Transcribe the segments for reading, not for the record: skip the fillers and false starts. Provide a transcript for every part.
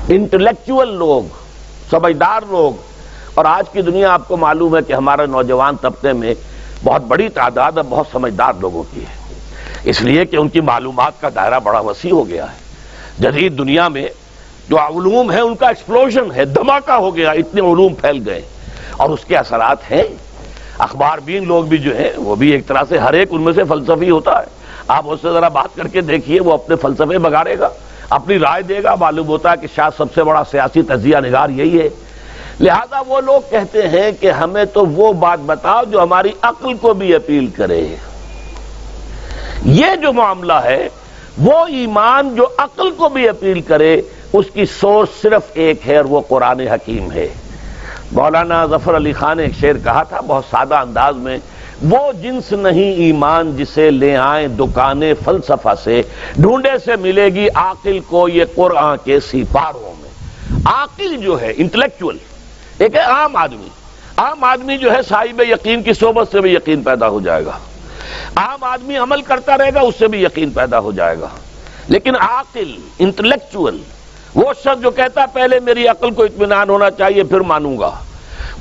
Intellectual لوگ، سمجھدار لوگ، اور آج کی دنیا آپ کو معلوم ہے کہ ہمارے نوجوان طبقے میں بہت بڑی تعداد بہت سمجھدار لوگوں کی ہے، اس لیے کہ ان کی معلومات کا دائرہ بڑا وسیع ہو گیا ہے۔ جدید دنیا میں جو علوم ہے ان کا ایکسپلوژن ہے، دھماکہ ہو گیا، اتنے علوم پھیل گئے اور اس کے اثرات ہیں۔ اخبار بین لوگ بھی جو ہیں وہ بھی ایک طرح سے ہر ایک ان میں سے فلسفی ہوتا ہے، آپ اس سے ذرا بات کر کے دیکھیے، وہ اپنے فلسفے بگاڑے گا، اپنی رائے دے گا، معلوم ہوتا ہے کہ شاید سب سے بڑا سیاسی تجزیہ نگار یہی ہے۔ لہذا وہ لوگ کہتے ہیں کہ ہمیں تو وہ بات بتاؤ جو ہماری عقل کو بھی اپیل کرے۔ یہ جو معاملہ ہے وہ ایمان جو عقل کو بھی اپیل کرے، اس کی سورس صرف ایک ہے اور وہ قرآن حکیم ہے۔ مولانا ظفر علی خان نے ایک شعر کہا تھا بہت سادہ انداز میں، وہ جنس نہیں ایمان جسے لے آئیں دکانیں فلسفہ سے، ڈھونڈے سے ملے گی عاقل کو یہ قرآن کے سیپاروں میں۔ عاقل جو ہے انٹلیکچوئل، ایک ہے عام آدمی۔ عام آدمی جو ہے صاحب یقین کی صحبت سے بھی یقین پیدا ہو جائے گا، عام آدمی عمل کرتا رہے گا، اس سے بھی یقین پیدا ہو جائے گا۔ لیکن عاقل انٹلیکچوئل وہ شخص جو کہتا ہے پہلے میری عقل کو اطمینان ہونا چاہیے پھر مانوں گا،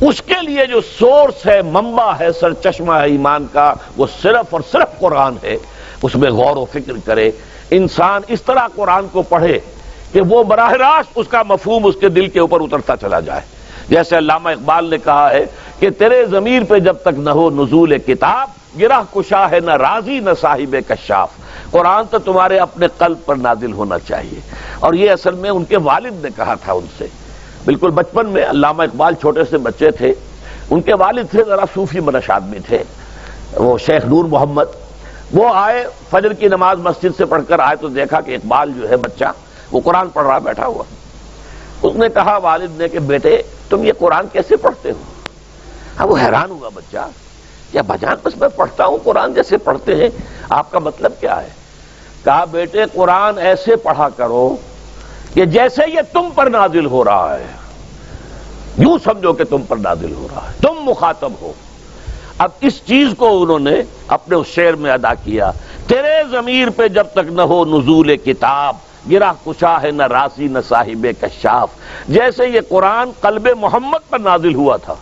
اس کے لیے جو سورس ہے، منبع ہے، سرچشمہ ہے ایمان کا، وہ صرف اور صرف قرآن ہے۔ اس میں غور و فکر کرے، انسان اس طرح قرآن کو پڑھے کہ وہ براہ راست اس کا مفہوم اس کے دل کے اوپر اترتا چلا جائے۔ جیسے علامہ اقبال نے کہا ہے کہ تیرے ضمیر پہ جب تک نہ ہو نزول کتاب، گرہ کشا ہے نہ رازی نہ صاحب کشاف۔ قرآن تو تمہارے اپنے قلب پر نازل ہونا چاہیے، اور یہ اصل میں ان کے والد نے کہا تھا ان سے۔ بالکل بچپن میں علامہ اقبال چھوٹے سے بچے تھے، ان کے والد تھے ذرا صوفی منش آدمی تھے، وہ شیخ نور محمد۔ وہ آئے فجر کی نماز مسجد سے پڑھ کر آئے تو دیکھا کہ اقبال جو ہے بچہ وہ قرآن پڑھ رہا بیٹھا ہوا۔ اس نے کہا والد نے کہ بیٹے تم یہ قرآن کیسے پڑھتے ہو؟ اب وہ حیران ہوا بچہ، یا بجان بس میں پڑھتا ہوں قرآن جیسے پڑھتے ہیں، آپ کا مطلب کیا ہے؟ کہا بیٹے قرآن ایسے پڑھا کرو کہ جیسے یہ تم پر نازل ہو رہا ہے، یوں سمجھو کہ تم پر نازل ہو رہا ہے، تم مخاطب ہو۔ اب اس چیز کو انہوں نے اپنے اس شعر میں ادا کیا، تیرے ضمیر پہ جب تک نہ ہو نزول کتاب، گرہ کشا ہے نہ راسی نہ صاحب کشاف۔ جیسے یہ قرآن قلب محمد پر نازل ہوا تھا،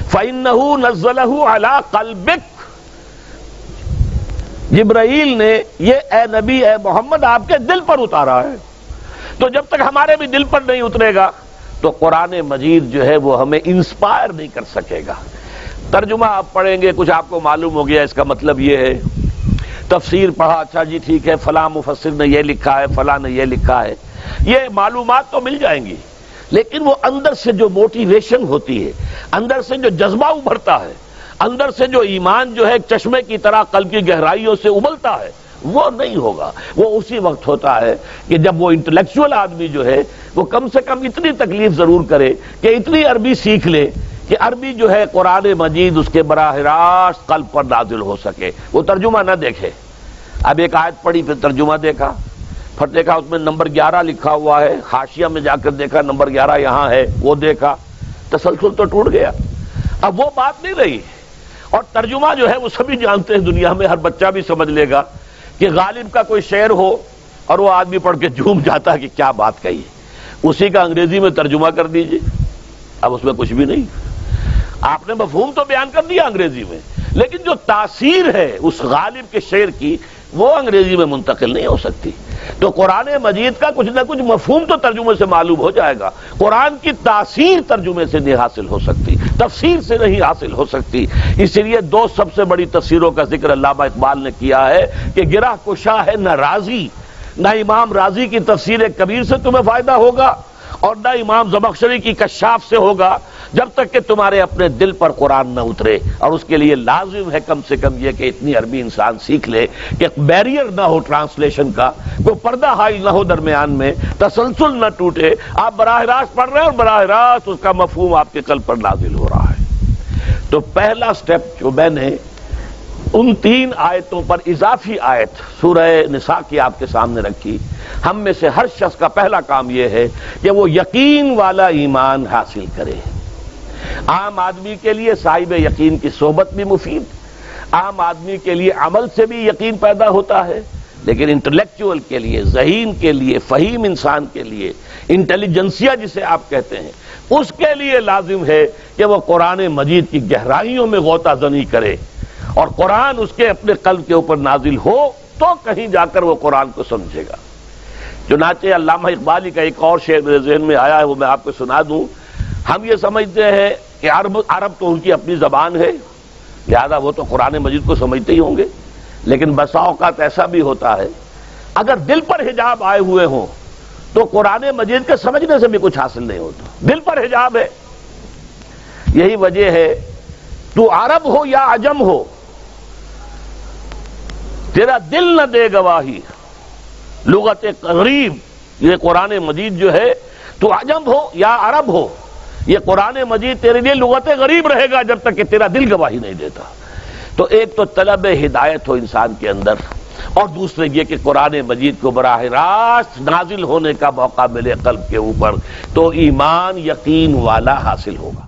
فَإِنَّهُ نَزَّلَهُ عَلَىٰ قَلْبِكَ، جبرائیل نے یہ اے نبی اے محمد آپ کے دل پر اتارا ہے۔ تو جب تک ہمارے بھی دل پر نہیں اترے گا تو قرآن مجید جو ہے وہ ہمیں انسپائر نہیں کر سکے گا۔ ترجمہ آپ پڑھیں گے، کچھ آپ کو معلوم ہو گیا اس کا مطلب یہ ہے، تفسیر پڑھا، اچھا جی ٹھیک ہے فلاں مفسر نے یہ لکھا ہے، فلاں نے یہ لکھا ہے، یہ معلومات تو مل جائیں گی، لیکن وہ اندر سے جو موٹیویشن ہوتی ہے، اندر سے جو جذبہ ابھرتا ہے، اندر سے جو ایمان جو ہے ایک چشمے کی طرح قلب کی گہرائیوں سے ابلتا ہے، وہ نہیں ہوگا۔ وہ اسی وقت ہوتا ہے کہ جب وہ انٹلیکچوئل آدمی جو ہے وہ کم سے کم اتنی تکلیف ضرور کرے کہ اتنی عربی سیکھ لے کہ عربی جو ہے قرآن مجید اس کے براہ راست قلب پر نازل ہو سکے، وہ ترجمہ نہ دیکھے۔ اب ایک آیت پڑھی پھر ترجمہ دیکھا، پھر دیکھا اس میں نمبر 11 لکھا ہوا ہے، حاشیہ میں جا کر دیکھا نمبر 11 یہاں ہے، وہ دیکھا، تسلسل تو ٹوٹ گیا۔ اب وہ بات نہیں رہی، اور ترجمہ جو ہے وہ سبھی جانتے ہیں، دنیا میں ہر بچہ بھی سمجھ لے گا کہ غالب کا کوئی شعر ہو اور وہ آدمی پڑھ کے جھوم جاتا ہے کہ کیا بات کہی، اسی کا انگریزی میں ترجمہ کر دیجئے، اب اس میں کچھ بھی نہیں۔ آپ نے مفہوم تو بیان کر دیا انگریزی میں، لیکن جو تاثیر ہے اس غالب کے شعر کی وہ انگریزی میں منتقل نہیں ہو سکتی۔ تو قرآن مجید کا کچھ نہ کچھ مفہوم تو ترجمے سے معلوم ہو جائے گا، قرآن کی تاثیر ترجمے سے نہیں حاصل ہو سکتی، تفسیر سے نہیں حاصل ہو سکتی۔ اس لیے دو سب سے بڑی تفسیروں کا ذکر علامہ اقبال نے کیا ہے کہ گرہ کشا ہے نہ رازی، نہ امام رازی کی تفسیر کبیر سے تمہیں فائدہ ہوگا اور نہ امام زمخشری کی کشاف سے ہوگا، جب تک کہ تمہارے اپنے دل پر قرآن نہ اترے۔ اور اس کے لیے لازم ہے کم سے کم یہ کہ اتنی عربی انسان سیکھ لے کہ بیریئر نہ ہو ٹرانسلیشن کا، کوئی پردہ حائل نہ ہو درمیان میں، تسلسل نہ ٹوٹے، آپ براہ راست پڑھ رہے ہیں اور براہ راست اس کا مفہوم آپ کے قلب پر نازل ہو رہا ہے۔ تو پہلا سٹیپ جو میں نے ان 3 آیتوں پر اضافی آیت سورہ نساء کی آپ کے سامنے رکھی، ہم میں سے ہر شخص کا پہلا کام یہ ہے کہ وہ یقین والا ایمان حاصل کرے۔ عام آدمی کے لیے صاحب یقین کی صحبت بھی مفید، عام آدمی کے لیے عمل سے بھی یقین پیدا ہوتا ہے، لیکن انٹلیکچوئل کے لیے، ذہین کے لیے، فہیم انسان کے لیے انٹیلیجنسیا جسے آپ کہتے ہیں، اس کے لیے لازم ہے کہ وہ قرآن مجید کی گہرائیوں میں غوطہ زنی کرے اور قرآن اس کے اپنے قلب کے اوپر نازل ہو تو کہیں جا کر وہ قرآن کو سمجھے گا۔ چنانچہ علامہ اقبالی کا ایک اور شعر میرے ذہن میں آیا ہے، وہ میں آپ کو سنا دوں۔ ہم یہ سمجھتے ہیں کہ عرب تو ان کی اپنی زبان ہے، لہذا وہ تو قرآن مجید کو سمجھتے ہی ہوں گے، لیکن بسا اوقات ایسا بھی ہوتا ہے اگر دل پر حجاب آئے ہوئے ہوں تو قرآن مجید کے سمجھنے سے بھی کچھ حاصل نہیں ہوتا، دل پر حجاب ہے۔ یہی وجہ ہے تو عرب ہو یا عجم ہو، تیرا دل نہ دے گواہی، لغت غریب یہ قرآن مجید جو ہے، تو عجم ہو یا عرب ہو، یہ قرآن مجید تیرے لیے لغت غریب رہے گا جب تک کہ تیرا دل گواہی نہیں دیتا۔ تو ایک تو طلب ہدایت ہو انسان کے اندر، اور دوسرے یہ کہ قرآن مجید کو براہ راست نازل ہونے کا موقع ملے قلب کے اوپر، تو ایمان یقین والا حاصل ہوگا۔